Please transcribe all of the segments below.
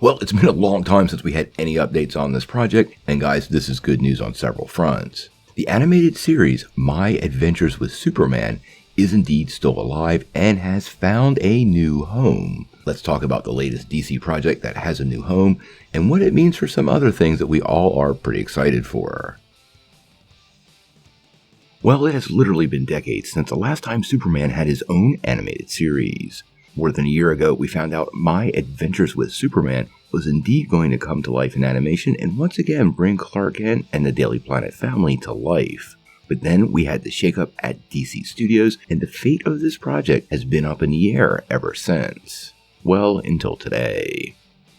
Well, it's been a long time since we had any updates on this project, and guys, this is good news on several fronts. The animated series, My Adventures with Superman, is indeed still alive and has found a new home. Let's talk about the latest DC project that has a new home and what it means for some other things that we all are pretty excited for. Well, it has literally been decades since the last time Superman had his own animated series. More than a year ago, we found out My Adventures with Superman was indeed going to come to life in animation and once again bring Clark Kent and the Daily Planet family to life. But then we had the shakeup at DC Studios, and the fate of this project has been up in the air ever since. Well, until today.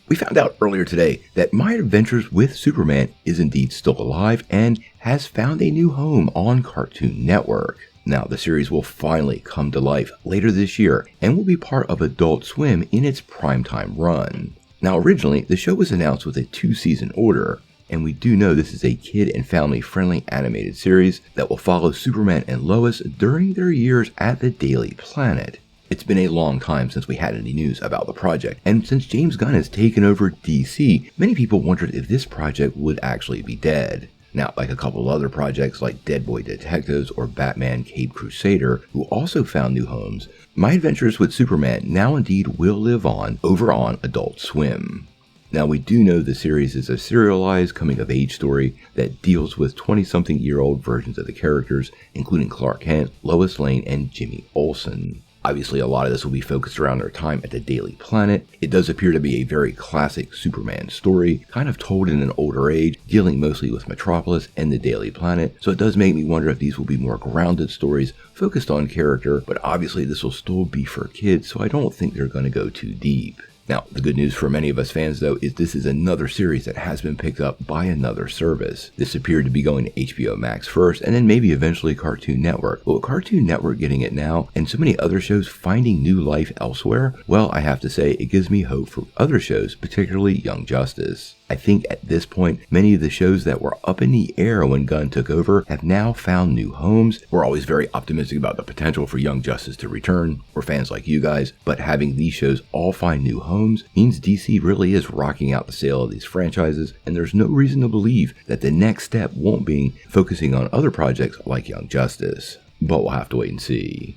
We found out earlier today that My Adventures with Superman is indeed still alive and has found a new home on Cartoon Network. Now, the series will finally come to life later this year and will be part of Adult Swim in its primetime run. Now, originally, the show was announced with a 2-season order, and we do know this is a kid and family-friendly animated series that will follow Superman and Lois during their years at the Daily Planet. It's been a long time since we had any news about the project, and since James Gunn has taken over DC, many people wondered if this project would actually be dead. Now, like a couple other projects like Dead Boy Detectives or Batman Caped Crusader, who also found new homes, My Adventures with Superman now indeed will live on over on Adult Swim. Now, we do know the series is a serialized coming-of-age story that deals with 20-something-year-old versions of the characters, including Clark Kent, Lois Lane, and Jimmy Olsen. Obviously, a lot of this will be focused around their time at the Daily Planet. It does appear to be a very classic Superman story, kind of told in an older age, dealing mostly with Metropolis and the Daily Planet, so it does make me wonder if these will be more grounded stories focused on character, but obviously this will still be for kids, so I don't think they're going to go too deep. Now, the good news for many of us fans, though, is this is another series that has been picked up by another service. This appeared to be going to HBO Max first, and then maybe eventually Cartoon Network. But with Cartoon Network getting it now, and so many other shows finding new life elsewhere, well, I have to say, it gives me hope for other shows, particularly Young Justice. I think at this point, many of the shows that were up in the air when Gunn took over have now found new homes. We're always very optimistic about the potential for Young Justice to return. We're fans like you guys, but having these shows all find new homes means DC really is rocking out the sale of these franchises, and there's no reason to believe that the next step won't be focusing on other projects like Young Justice. But we'll have to wait and see.